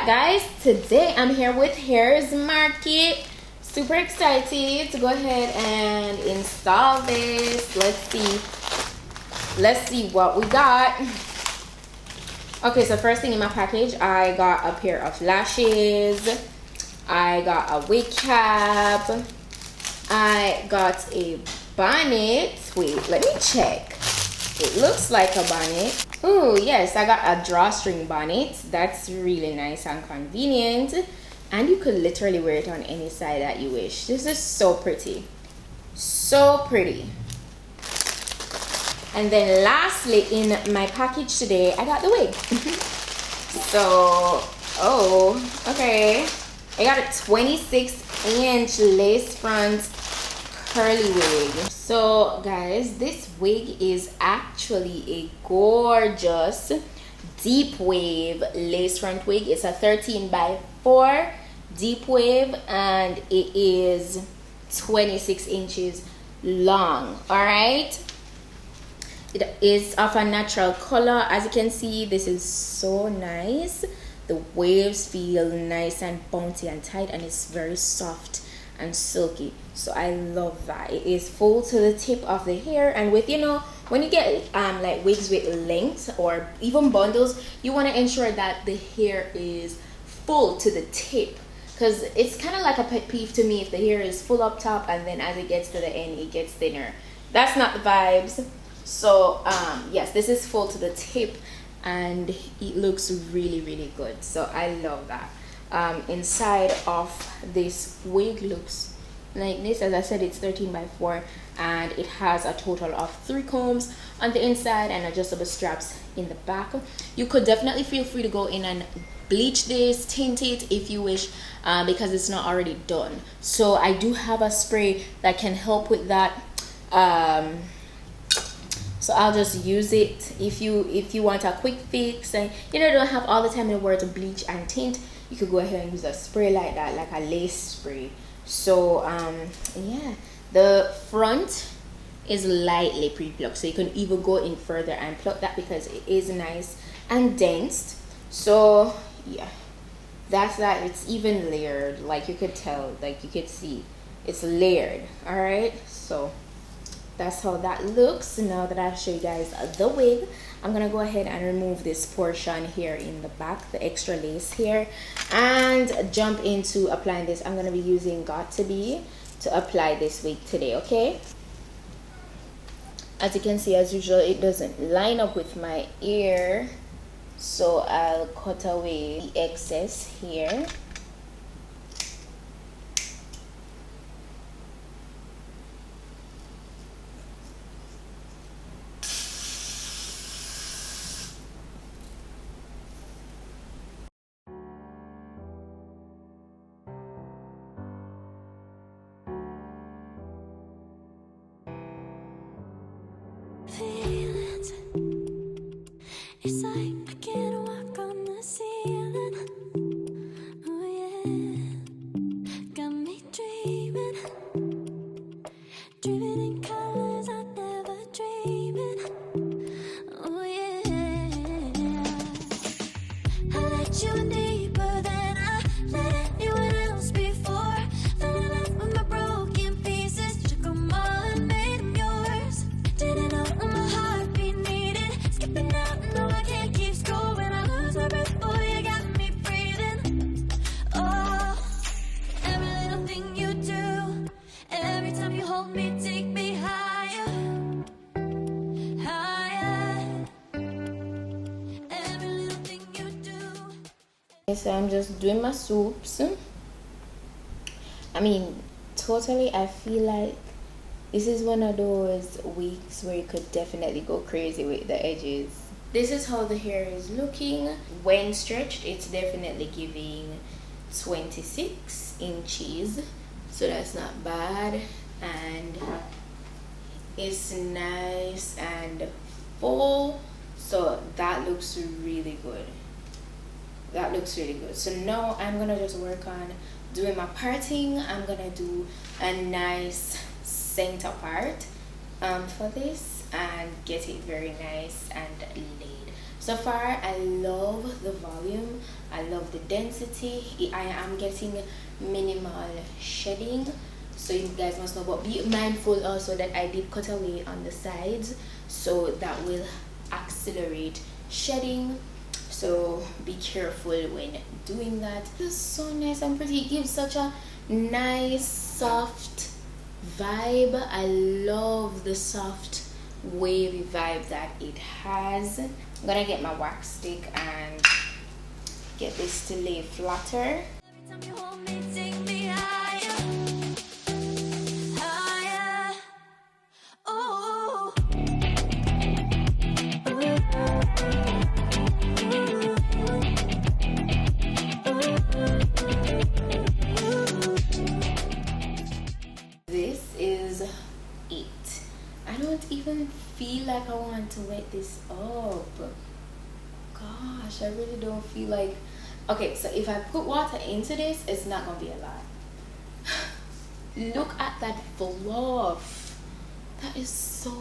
back, guys. Today I'm here with Hairsmarket. Super excited to go ahead and install this. Let's see what we got. Okay, so first thing in my package, I got a pair of lashes, I got a wig cap, I got a bonnet. Wait, let me check. It looks like a bonnet. Oh yes, I got a drawstring bonnet. That's really nice and convenient, and you could literally wear it on any side that you wish. This is so pretty, so pretty. And then lastly in my package today, I got the wig. So, oh, okay, I got a 26-inch lace front curly wig. So guys, this wig is actually a gorgeous deep wave lace front wig. It's a 13x4 deep wave and it is 26 inches long. All right, it is of a natural color. As you can see, this is so nice. The waves feel nice and bouncy and tight, and it's very soft and silky. So I love that. It is full to the tip of the hair, and with, you know, when you get like wigs with length or even bundles, you want to ensure that the hair is full to the tip, because it's kind of like a pet peeve to me if the hair is full up top and then as it gets to the end it gets thinner. That's not the vibes. So yes, this is full to the tip and it looks really, really good. So I love that. Inside of this wig looks like this. As I said, it's 13x4 and it has a total of 3 combs on the inside and adjustable straps in the back. You could definitely feel free to go in and bleach this, tint it if you wish, because it's not already done. So I do have a spray that can help with that. So I'll just use it if you want a quick fix and you know don't have all the time in the world to bleach and tint. You could go ahead and use a spray like that, like a lace spray. So yeah, the front is lightly pre-plucked, so you can even go in further and pluck that because it is nice and dense. So yeah, that's that. It's even layered, like you could tell, like you could see it's layered. All right, so that's how that looks. Now that I've showed you guys the wig, I'm gonna go ahead and remove this portion here in the back, the extra lace here, and jump into applying this. I'm gonna be using Got To Be to apply this wig today. Okay, as you can see, as usual, it doesn't line up with my ear, so I'll cut away the excess here. Feelings, it's like I can't walk on the ceiling. Oh yeah, got me dreaming, dreaming in colors I never dreamed in. Oh yeah, I let you in deeper than I let anyone else before. Fell in love with my broken pieces, took them all and made them yours. Didn't know my heart be needed, skipping out, no I can't keep score. When I lose my breath, boy, you got me breathing. Oh, every little thing you do, every time you hold me, take me higher, higher. Every little thing you do. So I'm just doing my swoops. I mean, totally, I feel like this is one of those weeks where you could definitely go crazy with the edges. This is how the hair is looking. When stretched, it's definitely giving 26 inches. So that's not bad. And it's nice and full. So that looks really good. That looks really good. So now I'm gonna just work on doing my parting. I'm gonna do a nice center part for this and get it very nice and laid. So far, I love the volume, I love the density. I am getting minimal shedding, so you guys must know, but be mindful also that I did cut away on the sides, so that will accelerate shedding, so be careful when doing that. This is so nice and pretty. It gives such a nice soft vibe. I love the soft wavy vibe that it has. I'm gonna get my wax stick and get this to lay flatter. Every time you hold me, take me higher, higher. Oh. This is it. I don't even feel like I want to wet this up. Gosh, I really don't feel like. Okay, so if I put water into this, it's not gonna be a lot. Look at that fluff. That is so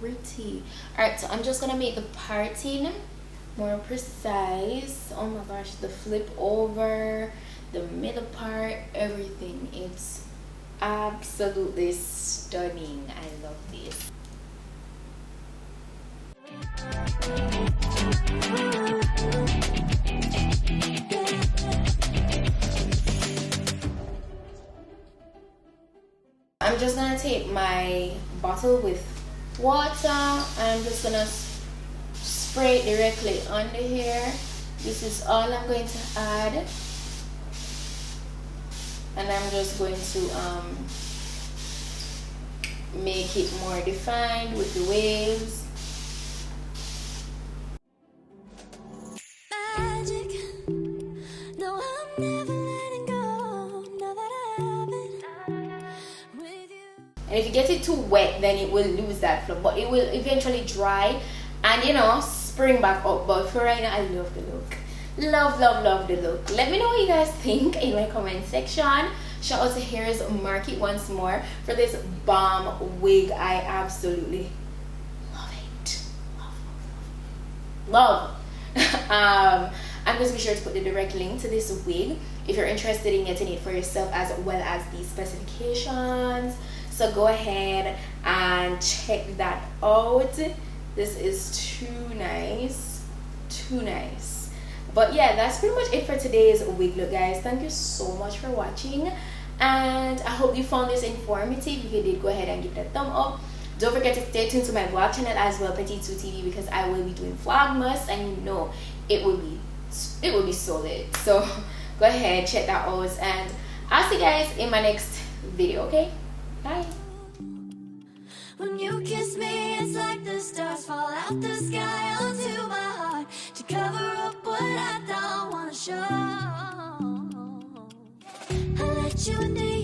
pretty. Alright, so I'm just gonna make the parting more precise. Oh my gosh, the flip over, the middle part, everything. It's absolutely stunning. I love this. I'm just gonna take my bottle with water and I'm just gonna spray it directly under here. This is all I'm going to add, and I'm just going to make it more defined with the waves. Magic. No, I'm never letting go. Now that I have it with you. And if you get it too wet, then it will lose that flow, but it will eventually dry and, you know, spring back up. But for right now, I love the look. Love the look. Let me know what you guys think in my comment section. Shout out to Hairsmarket once more for this bomb wig. I absolutely love it. Love. I'm going to be sure to put the direct link to this wig if you're interested in getting it for yourself, as well as the specifications. So go ahead and check that out. This is too nice. But yeah, that's pretty much it for today's wig look, guys. Thank you so much for watching, and I hope you found this informative. If you did, go ahead and give that a thumb up. Don't forget to stay tuned to my vlog channel as well, PETITE-SUE TV, because I will be doing vlogmas, and you know it will be solid. So go ahead, check that out, and I'll see you guys in my next video. Okay, bye. When you kiss me, it's like the stars fall out the sky onto my heart to cover up what I don't want to show. I let you in.